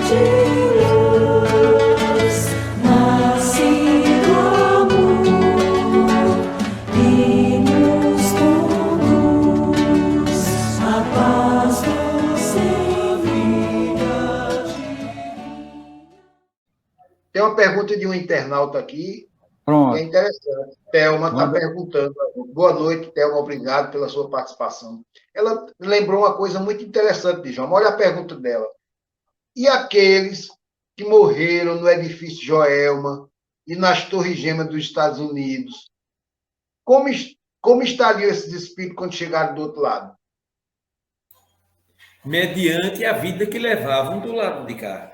de luz, nasce do amor e nos conduz a paz você vida divina. Tem uma pergunta de um internauta aqui, que é Pronto. interessante. Thelma está Manda. perguntando. Boa noite, Thelma, obrigado pela sua participação. Ela lembrou uma coisa muito interessante, Djalma. Olha a pergunta dela. E aqueles que morreram no edifício Joelma e nas Torres Gêmeas dos Estados Unidos, como estariam esses espíritos quando chegaram do outro lado? Mediante a vida que levavam do lado de cá.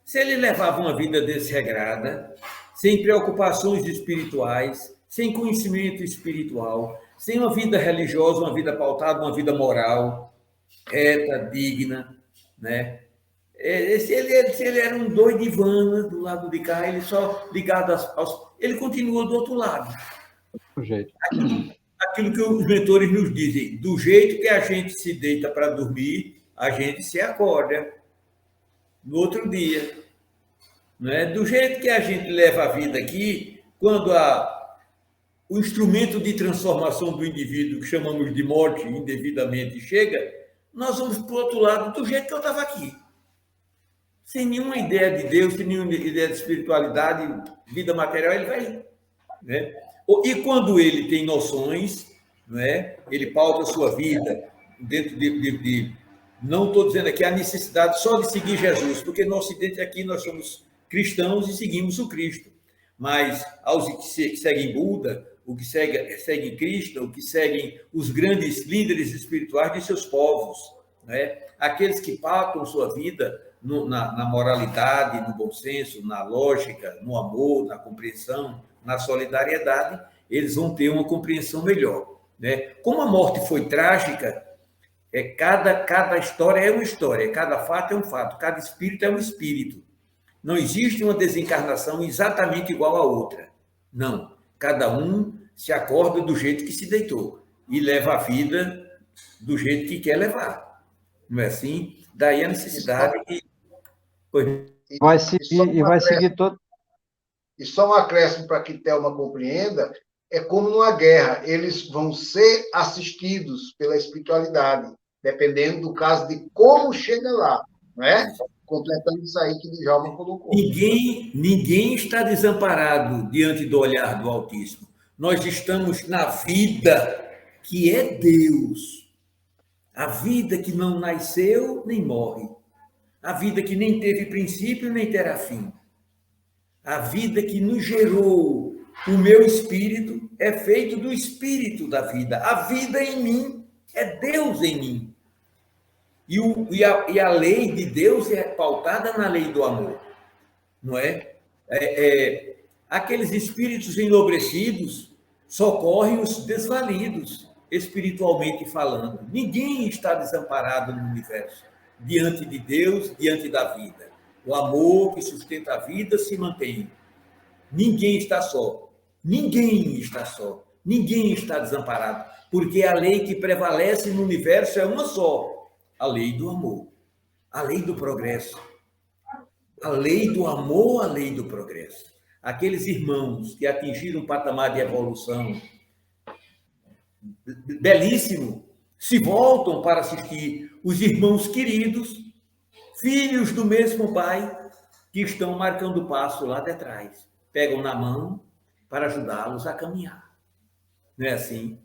Se ele levava uma vida desregrada, sem preocupações espirituais, sem conhecimento espiritual, sem uma vida religiosa, uma vida pautada, uma vida moral, reta, digna, né? Se ele era um doido Ivana do lado de cá, ele só ligado ele continua do outro lado. Do jeito. Aquilo que os mentores nos dizem, do jeito que a gente se deita para dormir, a gente se acorda no outro dia. Né? Do jeito que a gente leva a vida aqui, quando o instrumento de transformação do indivíduo, que chamamos de morte indevidamente, chega, nós vamos para o outro lado do jeito que eu estava aqui. Sem nenhuma ideia de Deus, sem nenhuma ideia de espiritualidade, vida material, ele vai. Né? E quando ele tem noções, né, ele pauta a sua vida dentro de não estou dizendo aqui a necessidade só de seguir Jesus, porque no Ocidente aqui nós somos cristãos e seguimos o Cristo. Mas aos que seguem Buda, o que seguem Krishna, o que seguem os grandes líderes espirituais de seus povos, né? Aqueles que pautam sua vida na moralidade, no bom senso, na lógica, no amor, na compreensão, na solidariedade, eles vão ter uma compreensão melhor. Né? Como a morte foi trágica, cada história é uma história, cada fato é um fato, cada espírito é um espírito. Não existe uma desencarnação exatamente igual à outra. Não. Cada um se acorda do jeito que se deitou e leva a vida do jeito que quer levar. Não é assim? Daí a necessidade de... Vai seguir todo. E só um acréscimo para que Thelma compreenda, é como numa guerra, eles vão ser assistidos pela espiritualidade, dependendo do caso de como chega lá, não é? Completando isso aí que o Djalma colocou. Ninguém está desamparado diante do olhar do Altíssimo. Nós estamos na vida que é Deus. A vida que não nasceu nem morre. A vida que nem teve princípio nem terá fim. A vida que nos gerou, o meu espírito, é feito do espírito da vida. A vida em mim é Deus em mim. E a lei de Deus é pautada na lei do amor, não é? Aqueles espíritos enobrecidos socorrem os desvalidos, espiritualmente falando. Ninguém está desamparado no universo, diante de Deus, diante da vida. O amor que sustenta a vida se mantém. Ninguém está só. Ninguém está só. Ninguém está desamparado, porque a lei que prevalece no universo é uma só. A lei do amor, a lei do progresso, a lei do amor, a lei do progresso. Aqueles irmãos que atingiram um patamar de evolução belíssimo, se voltam para assistir os irmãos queridos, filhos do mesmo pai, que estão marcando passo lá de trás. Pegam na mão para ajudá-los a caminhar. Não é assim?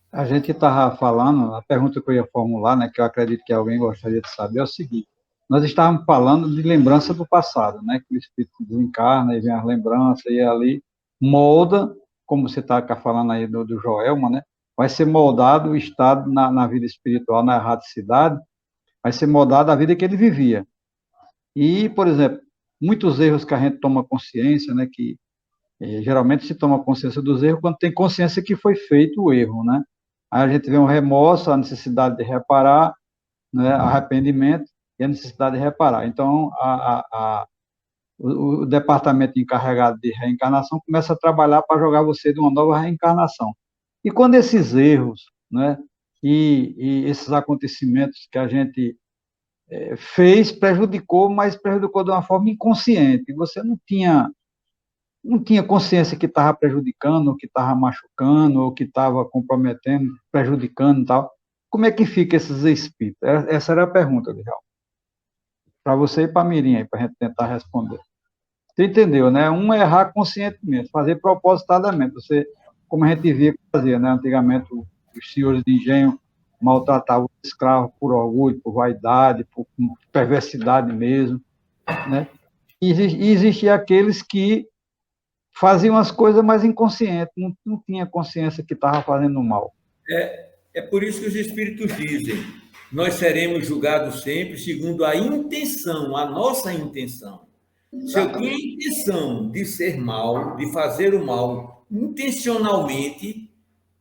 A gente estava falando, a pergunta que eu ia formular, né, que eu acredito que alguém gostaria de saber, é o seguinte: nós estávamos falando de lembrança do passado, né, que o espírito desencarna e vem as lembranças e ali molda, como você está falando aí do Joelma, né, vai ser moldado o estado na vida espiritual, na erraticidade, vai ser moldado a vida que ele vivia. E, por exemplo, muitos erros que a gente toma consciência, né, que geralmente se toma consciência dos erros quando tem consciência que foi feito o erro, né? Aí a gente vê um remorso, a necessidade de reparar, né, arrependimento e a necessidade de reparar. Então, o departamento encarregado de reencarnação começa a trabalhar para jogar você de uma nova reencarnação. E quando esses erros, né, e esses acontecimentos que a gente prejudicou, mas prejudicou de uma forma inconsciente. Você não tinha consciência que estava prejudicando, ou que estava machucando, ou que estava comprometendo, prejudicando e tal. Como é que fica esses espíritos? Essa era a pergunta, Djalma. Para você e para a Mirinha, para a gente tentar responder. Você entendeu, né? Um é errar conscientemente, fazer propositadamente. Você, como a gente via que fazia, né? Antigamente, os senhores de engenho maltratavam os escravos por orgulho, por vaidade, por perversidade mesmo, né? E existiam aqueles que faziam as coisas mais inconscientes, não tinha consciência que estava fazendo mal. É por isso que os espíritos dizem: nós seremos julgados sempre segundo a intenção, a nossa intenção. Se eu tinha a intenção de ser mal, de fazer o mal intencionalmente,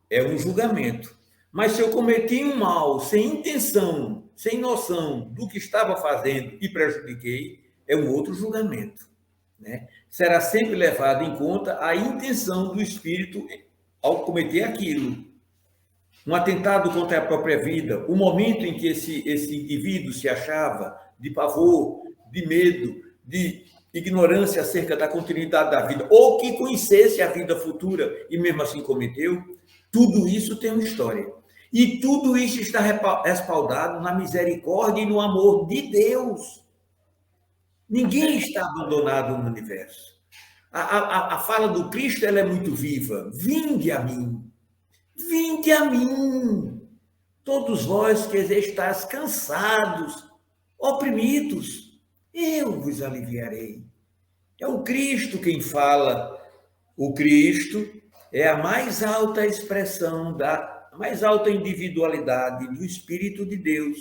é um julgamento. Mas se eu cometi um mal sem intenção, sem noção do que estava fazendo e prejudiquei, é um outro julgamento, né? Será sempre levado em conta a intenção do espírito ao cometer aquilo. Um atentado contra a própria vida, o momento em que esse indivíduo se achava, de pavor, de medo, de ignorância acerca da continuidade da vida, ou que conhecesse a vida futura e mesmo assim cometeu, tudo isso tem uma história. E tudo isso está respaldado na misericórdia e no amor de Deus. Ninguém está abandonado no universo. A fala do Cristo, ela é muito viva. Vinde a mim, todos vós que estáis cansados, oprimidos, eu vos aliviarei. É o Cristo quem fala. O Cristo é a mais alta expressão a mais alta individualidade do Espírito de Deus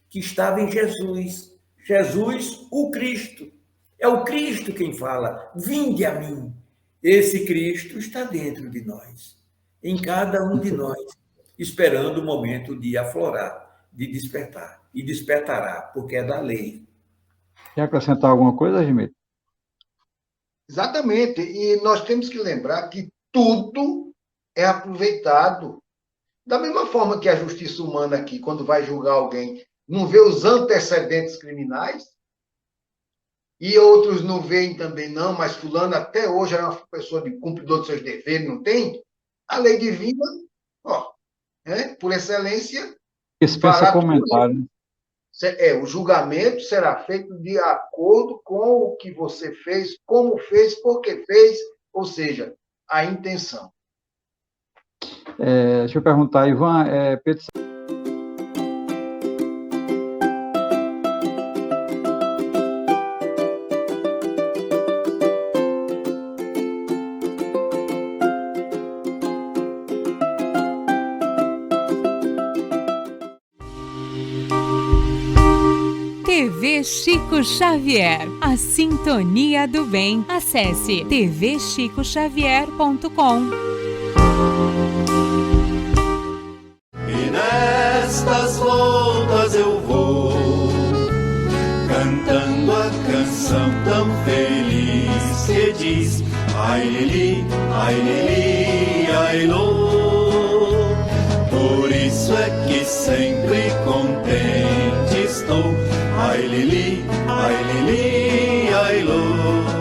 que estava em Jesus. Jesus, o Cristo. É o Cristo quem fala: vinde a mim. Esse Cristo está dentro de nós, em cada um de nós, esperando o momento de aflorar, de despertar. E despertará, porque é da lei. Quer acrescentar alguma coisa, Gimito? Exatamente. E nós temos que lembrar que tudo é aproveitado. Da mesma forma que a justiça humana aqui, quando vai julgar alguém, não vê os antecedentes criminais, e outros não veem também, não, mas fulano até hoje é uma pessoa de cumpridor de seus deveres, não tem? A lei divina, por excelência... Dispensa comentário. O julgamento será feito de acordo com o que você fez, como fez, por que fez, ou seja, a intenção. Deixa eu perguntar, Ivan, Pedro... TV Chico Xavier, a sintonia do bem. Acesse tvchicoxavier.com. E nestas voltas eu vou cantando a canção tão feliz que diz: ai lili, ai lô. Por isso é que sempre contente estou. Ai lili, ai lô.